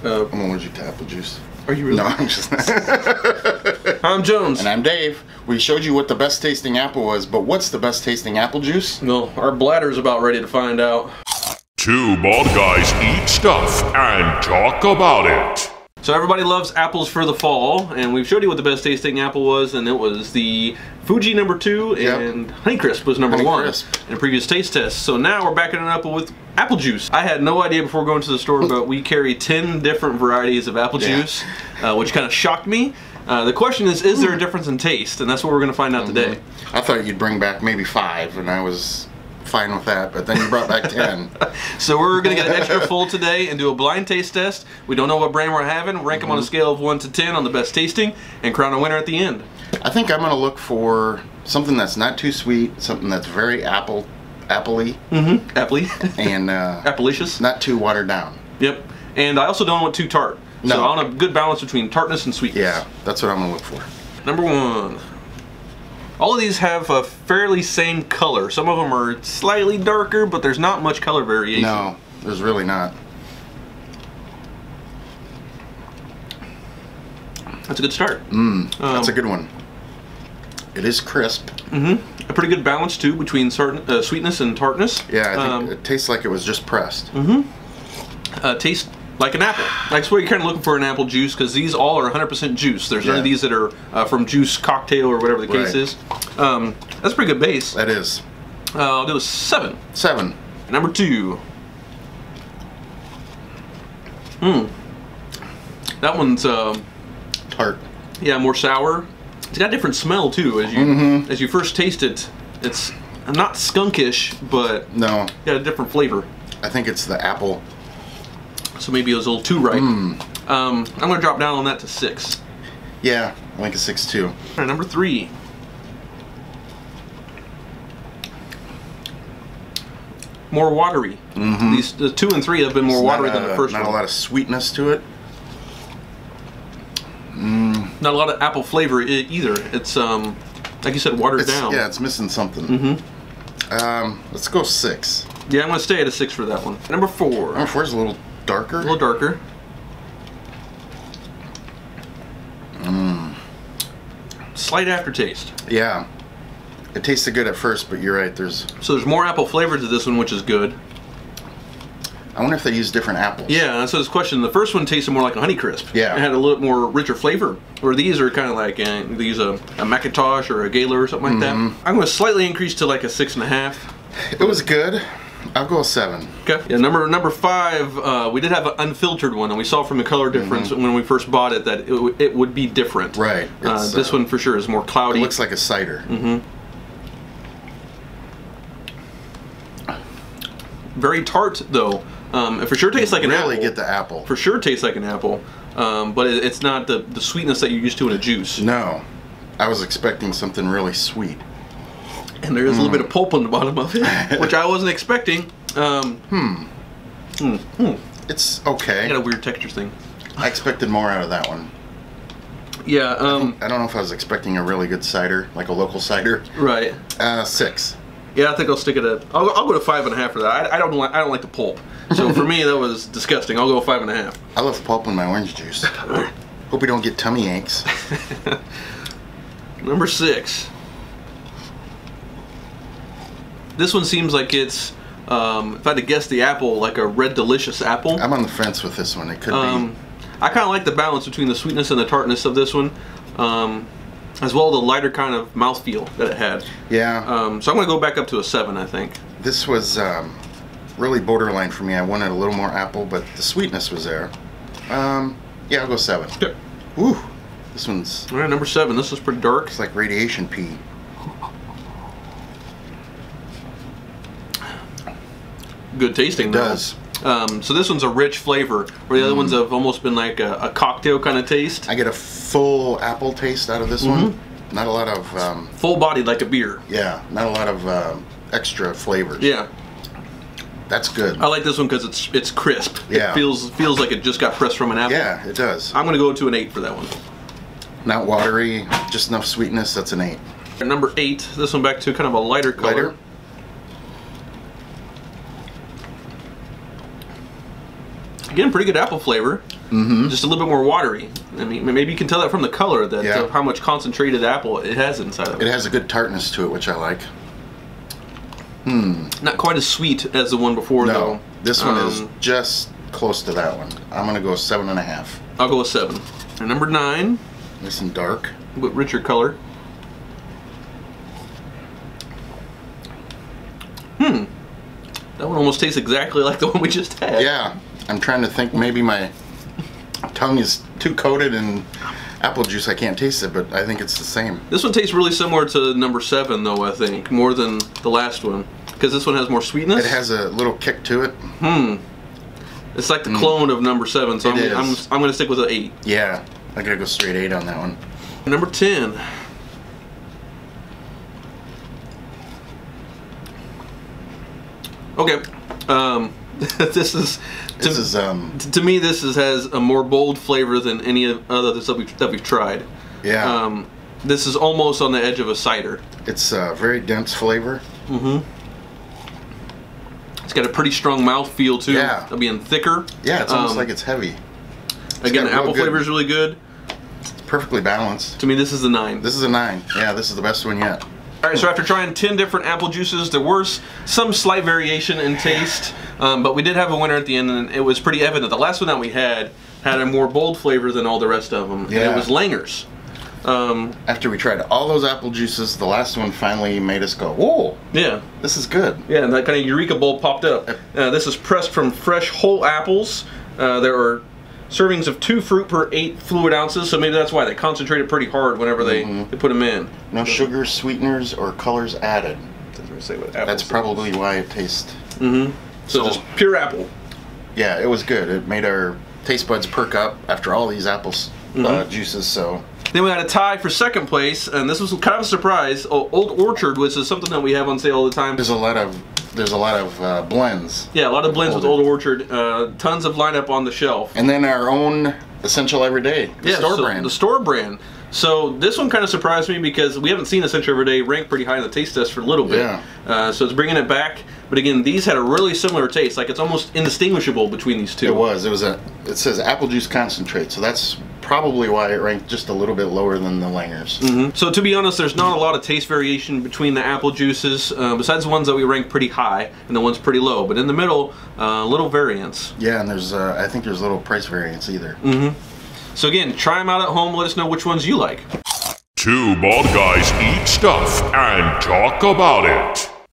I'm allergic to apple juice. Are you really? No, I'm just... I'm Jones. And I'm Dave. We showed you what the best tasting apple was, but what's the best tasting apple juice? No, our bladder's about ready to find out. Two bald guys eat stuff and talk about it. So everybody loves apples for the fall, and we've showed you what the best tasting apple was, and it was the Fuji #2, and Honeycrisp was number 1 in a previous taste test. So now we're backing it up with apple juice. I had no idea before going to the store, but we carry 10 different varieties of apple juice, which kind of shocked me. The question is there a difference in taste? And that's what we're going to find out today. I thought you'd bring back maybe 5, and I was fine with that, but then you brought back 10. So we're going to get an extra full today and do a blind taste test. We don't know what brand we're having. Rank them on a scale of 1 to 10 on the best tasting, and crown a winner at the end. I think I'm going to look for something that's not too sweet, something that's very appley. Appley. And Appalicious. not too watered down. Yep. And I also don't want too tart. No. So I want a good balance between tartness and sweetness. Yeah, that's what I'm going to look for. Number 1. All of these have a fairly same color. Some of them are slightly darker, but there's not much color variation. No, there's really not. That's a good start. That's a good one. It is crisp. A pretty good balance too between sweetness and tartness. Yeah, I think it tastes like it was just pressed. Tastes like an apple. That's what you're kind of looking for in apple juice, because these all are 100% juice. There's none of these that are from juice cocktail or whatever the case is. That's a pretty good base. That is. I'll do a 7. 7. Number 2. That one's Tart. yeah, more sour. It's got a different smell too as you first taste it. It's not skunkish, but No, got a different flavor. I think it's the apple. So maybe it was a little too ripe. I'm going to drop down on that to 6. Yeah, I think a 6 too. All right, number 3. More watery. These the 2 and 3 have been more watery than the first one. Not a lot of sweetness to it. Not a lot of apple flavor either. It's like you said, watered down. Yeah, it's missing something. Let's go 6. Yeah, I'm going to stay at a 6 for that one. Number 4. Number 4 is a little darker. A little darker. Slight aftertaste. Yeah. It tasted good at first, but you're right, So there's more apple flavor to this one, which is good. I wonder if they use different apples. Yeah, that's this question. The first one tasted more like a Honeycrisp. Yeah. It had a little more richer flavor. Where these are kind of like, these a Macintosh or a Gala or something like that. I'm going to slightly increase to like a 6.5. It was good. I'll go a 7. Okay. Yeah, number 5, we did have an unfiltered one, and we saw from the color difference when we first bought it that it would be different. Right. This one for sure is more cloudy. It looks like a cider. Very tart though. It for sure tastes like an apple. Really get the apple. For sure tastes like an apple, but it's not the sweetness that you're used to in a juice. No. I was expecting something really sweet. And there is a little bit of pulp on the bottom of it, which I wasn't expecting. It's okay. Got a weird texture thing. I expected more out of that one. Yeah. I don't know if I was expecting a really good cider, like a local cider. Right. 6. Yeah, I think I'll stick it at. I'll go to 5.5 for that. I don't like the pulp. So for me, that was disgusting. I'll go 5.5. I love pulp in my orange juice. Hope we don't get tummy aches. Number 6. This one seems like it's, if I had to guess the apple, like a Red Delicious apple. I'm on the fence with this one. It could be. I kind of like the balance between the sweetness and the tartness of this one, as well as the lighter kind of mouthfeel that it had. Yeah. So I'm going to go back up to a 7, I think. This was really borderline for me. I wanted a little more apple, but the sweetness was there. Yeah, I'll go 7. Okay. Ooh, this one's... All right, number 7. This is pretty dark. It's like radiation pea. Good tasting, though. It does. So this one's a rich flavor, where the other ones have almost been like a cocktail kind of taste. I get a full apple taste out of this one. Not a lot of... full-bodied like a beer. Yeah, not a lot of extra flavors. Yeah. That's good. I like this one because it's crisp. Yeah. It feels like it just got pressed from an apple. Yeah, it does. I'm going to go to an 8 for that one. Not watery, just enough sweetness. That's an 8. Number 8, this one back to kind of a lighter color. Lighter? Again, pretty good apple flavor. Just a little bit more watery. I mean, maybe you can tell that from the color that of how much concentrated apple it has inside of it. It has a good tartness to it, which I like. Not quite as sweet as the one before, though. This one is just close to that one. I'm gonna go 7.5. I'll go with 7. And number 9. Nice and dark. A bit richer color. That one almost tastes exactly like the one we just had. Yeah, I'm trying to think. Maybe my tongue is too coated in apple juice. I can't taste it, but I think it's the same. This one tastes really similar to number 7, though. I think more than the last one, because this one has more sweetness. It has a little kick to it. It's like the clone of number 7, so I'm going to stick with an 8. Yeah, I gotta go straight 8 on that one. Number 10. Okay, to me this has a more bold flavor than any of others that we've tried. Yeah. This is almost on the edge of a cider. It's a very dense flavor. It's got a pretty strong mouthfeel too. Yeah. Being thicker. Yeah, it's almost like it's heavy. Again, the apple flavor is really good. It's perfectly balanced. To me, this is a 9. This is a 9. Yeah, this is the best one yet. Alright, so after trying 10 different apple juices, there was some slight variation in taste, but we did have a winner at the end, and it was pretty evident. The last one that we had a more bold flavor than all the rest of them, and it was Langer's. After we tried all those apple juices, the last one finally made us go, whoa! Yeah. This is good. Yeah, and that kind of Eureka bowl popped up. This is pressed from fresh whole apples. There are servings of 2 fruit per 8 fluid ounces, so maybe that's why they concentrate it pretty hard whenever they put them in. No sugar, sweeteners, or colors added. Doesn't say what That's probably why it tastes. So just pure apple. Yeah, it was good. It made our taste buds perk up after all these apples juices. So then we had a tie for second place, and this was kind of a surprise. Old Orchard, which is something that we have on sale all the time. There's a lot of blends. Yeah, a lot of blends with Old Orchard. Tons of lineup on the shelf. And then our own Essential Everyday, the store brand. The store brand. So this one kind of surprised me because we haven't seen Essential Everyday rank pretty high in the taste test for a little bit. Yeah. So it's bringing it back. But again, these had a really similar taste. Like it's almost indistinguishable between these two. It was. It says apple juice concentrate. So that's probably why it ranked just a little bit lower than the Langer's. So to be honest, there's not a lot of taste variation between the apple juices, besides the ones that we rank pretty high and the ones pretty low. But in the middle, little variance. Yeah, and there's I think there's little price variance either. So again, try them out at home. Let us know which ones you like. 2 bald guys eat stuff and talk about it.